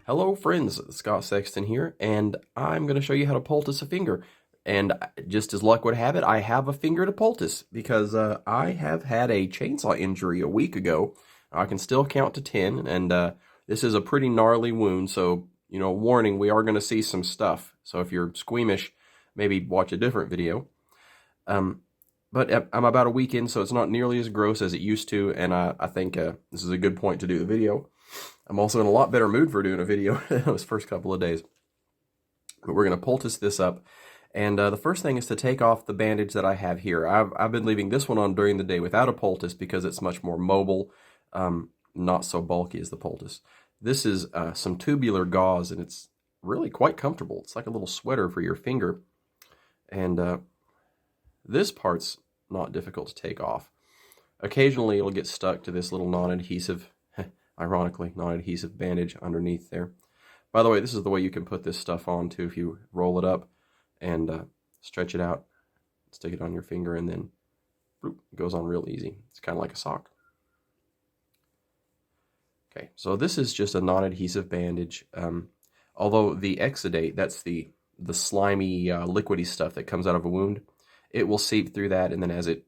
Hello friends, Scott Sexton here, and I'm going to show you how to poultice a finger. And just as luck would have it, I have a finger to poultice because I have had a chainsaw injury a week ago. I can still count to 10, and this is a pretty gnarly wound, so, warning, we are going to see some stuff. So if you're squeamish, maybe watch a different video. But I'm about a week in, so it's not nearly as gross as it used to, and I think this is a good point to do the video. I'm also in a lot better mood for doing a video those first couple of days. But we're going to poultice this up. And the first thing is to take off the bandage that I have here. I've been leaving this one on during the day without a poultice because it's much more mobile, not so bulky as the poultice. This is some tubular gauze, and it's really quite comfortable. It's like a little sweater for your finger. And this part's not difficult to take off. Occasionally it'll get stuck to this little non-adhesive, ironically, non-adhesive bandage underneath there. By the way, this is the way you can put this stuff on too. If you roll it up and stretch it out, stick it on your finger, and then bloop, it goes on real easy. It's kind of like a sock. Okay, so this is just a non-adhesive bandage. Although the exudate, that's the slimy, liquidy stuff that comes out of a wound, it will seep through that, and then as it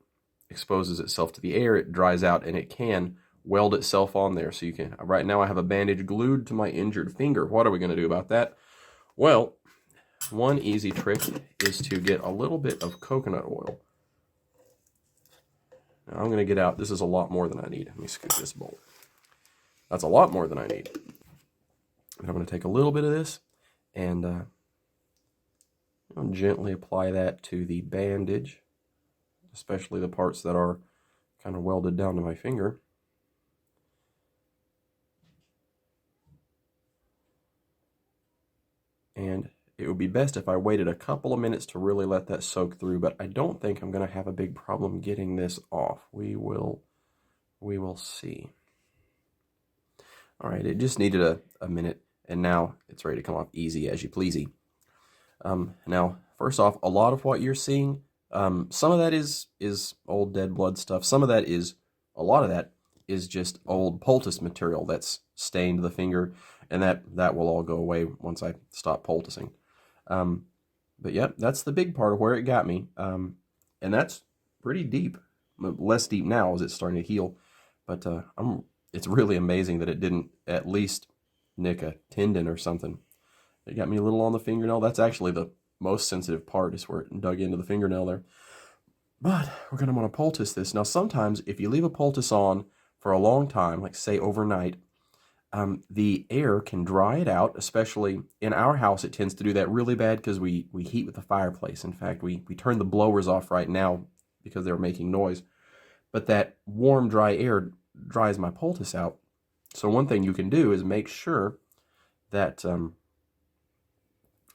exposes itself to the air, it dries out, and it can weld itself on there. So you can, right now I have a bandage glued to my injured finger. What are we going to do about that? Well, one easy trick is to get a little bit of coconut oil. Now I'm going to get out, this is a lot more than I need. Let me scoop this bowl. That's a lot more than I need. I'm going to take a little bit of this and I'll gently apply that to the bandage, especially the parts that are kind of welded down to my finger. And it would be best if I waited a couple of minutes to really let that soak through, but I don't think I'm going to have a big problem getting this off. We will see. All right, it just needed a minute, and now it's ready to come off easy as you pleasey. Now, first off, a lot of what you're seeing, some of that is old dead blood stuff. Some of that is, a lot of that is just old poultice material that's stained the finger, and that will all go away once I stop poulticing. But yeah, that's the big part of where it got me. And that's pretty deep. Less deep now as it's starting to heal. But it's really amazing that it didn't at least nick a tendon or something. It got me a little on the fingernail. That's actually the most sensitive part, is where it dug into the fingernail there. But we're going to want to poultice this. Now, sometimes if you leave a poultice on for a long time, like say overnight, the air can dry it out. Especially in our house, it tends to do that really bad because we heat with the fireplace. In fact, we turn the blowers off right now because they're making noise. But that warm, dry air dries my poultice out. So one thing you can do is make sure that,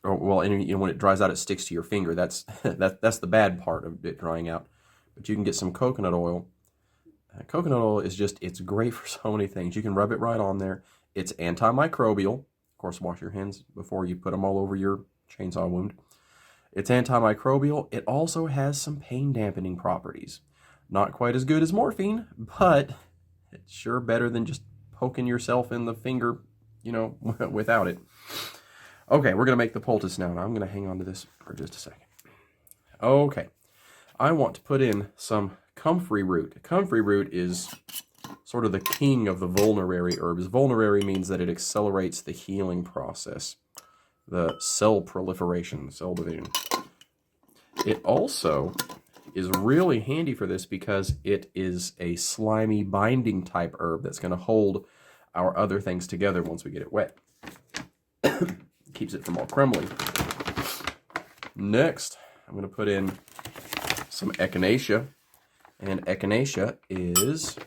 when it dries out, it sticks to your finger. That's the bad part of it drying out. But you can get some coconut oil. Coconut oil is it's great for so many things. You can rub it right on there. It's antimicrobial. Of course, wash your hands before you put them all over your chainsaw wound. It's antimicrobial. It also has some pain dampening properties. Not quite as good as morphine, but it's sure better than just poking yourself in the finger, without it. Okay, we're going to make the poultice now. I'm going to hang on to this for just a second. Okay, I want to put in some comfrey root. Comfrey root is sort of the king of the vulnerary herbs. Vulnerary means that it accelerates the healing process, the cell proliferation, cell division. It also is really handy for this because it is a slimy binding type herb that's going to hold our other things together once we get it wet. Keeps it from all crumbling. Next, I'm going to put in some echinacea. And echinacea is,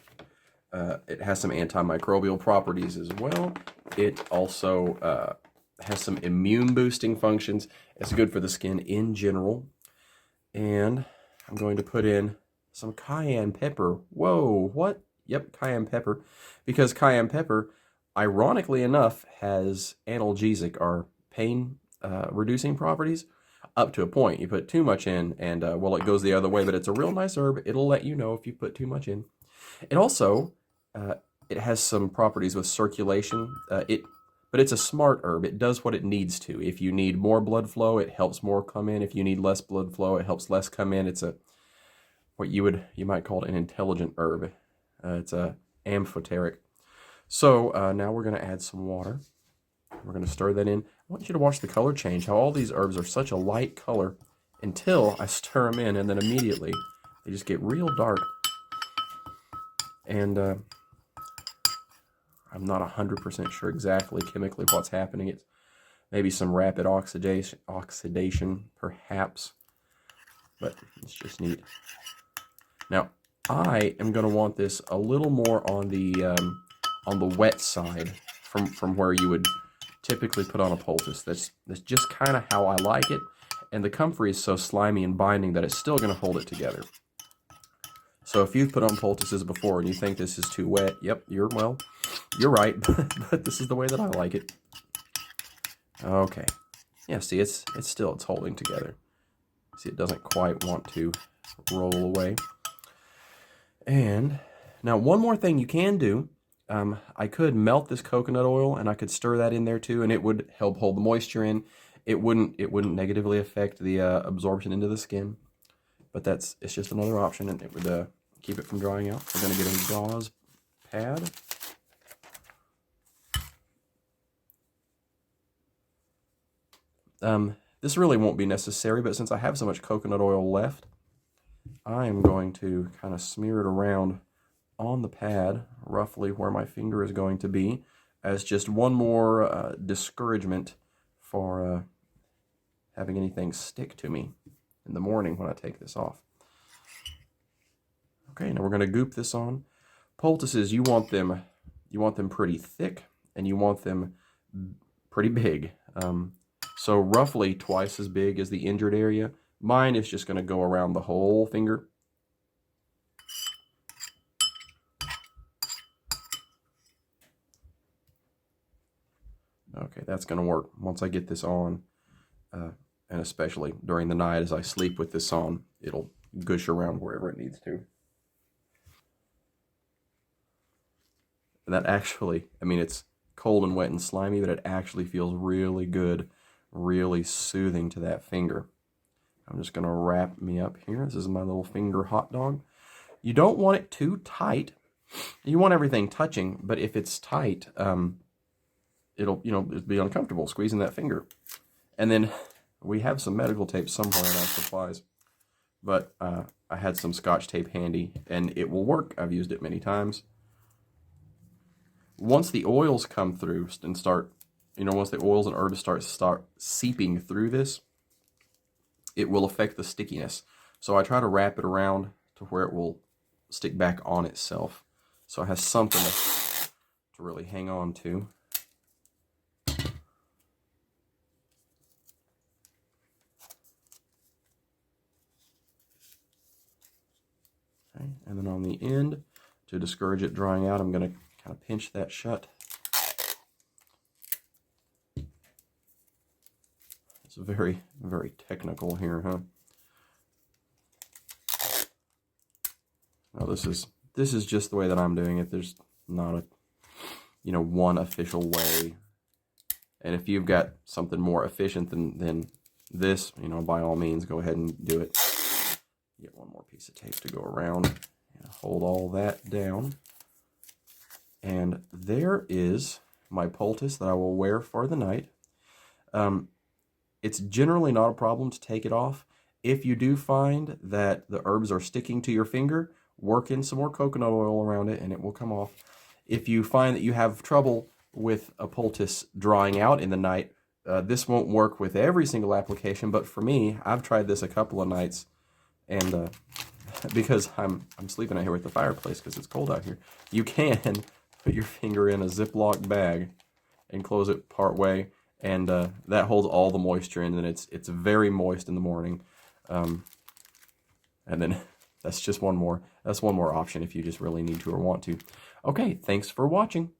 it has some antimicrobial properties as well. It also has some immune boosting functions. It's good for the skin in general. And I'm going to put in some cayenne pepper. Whoa, what? Yep, cayenne pepper. Because cayenne pepper, ironically enough, has analgesic or pain reducing properties. Up to a point. You put too much in and, it goes the other way, but it's a real nice herb. It'll let you know if you put too much in. It also, it has some properties with circulation. It But it's a smart herb. It does what it needs to. If you need more blood flow, it helps more come in. If you need less blood flow, it helps less come in. It's a what you might call it an intelligent herb. It's a amphoteric. So now we're going to add some water. We're going to stir that in. I want you to watch the color change, how all these herbs are such a light color until I stir them in, and then immediately they just get real dark. And I'm not 100% sure exactly chemically what's happening. It's maybe some rapid oxidation perhaps, but it's just neat. Now, I am going to want this a little more on the wet side from where you would typically put on a poultice. That's just kind of how I like it, and the comfrey is so slimy and binding that it's still going to hold it together. So if you've put on poultices before and you think this is too wet, yep, you're right, but this is the way that I like it. Okay, yeah, see, it's holding together. See, it doesn't quite want to roll away. And now one more thing you can do, I could melt this coconut oil and I could stir that in there too, and it would help hold the moisture in. It wouldn't negatively affect the absorption into the skin, but it's just another option, and it would keep it from drying out. We're going to get a gauze pad. This really won't be necessary, but since I have so much coconut oil left, I am going to kind of smear it around on the pad, roughly where my finger is going to be, as just one more discouragement for having anything stick to me in the morning when I take this off. Okay, now we're going to goop this on. Poultices, you want them pretty thick, and you want them pretty big. So roughly twice as big as the injured area. Mine is just going to go around the whole finger. Okay, that's going to work once I get this on, and especially during the night as I sleep with this on, it'll gush around wherever it needs to. And that actually, I mean, it's cold and wet and slimy, but it actually feels really good, really soothing to that finger. I'm just going to wrap me up here. This is my little finger hot dog. You don't want it too tight. You want everything touching, but if it's tight, it'll be uncomfortable squeezing that finger. And then we have some medical tape somewhere in our supplies, but I had some Scotch tape handy, and it will work. I've used it many times. Once the oils come through and start, once the oils and herbs start seeping through this, it will affect the stickiness. So I try to wrap it around to where it will stick back on itself, so it has something to really hang on to. Okay, and then on the end, to discourage it drying out, I'm going to kind of pinch that shut. It's very, very technical here, huh? Now this is just the way that I'm doing it. There's not a one official way. And if you've got something more efficient than this, by all means, go ahead and do it. Get one more piece of tape to go around and hold all that down. And there is my poultice that I will wear for the night. It's generally not a problem to take it off. If you do find that the herbs are sticking to your finger, work in some more coconut oil around it and it will come off. If you find that you have trouble with a poultice drying out in the night, this won't work with every single application, but for me, I've tried this a couple of nights, and because I'm sleeping out here with the fireplace because it's cold out here, you can put your finger in a Ziploc bag and close it part way, and that holds all the moisture in, and it's very moist in the morning. And then that's one more option if you just really need to or want to. Okay, thanks for watching.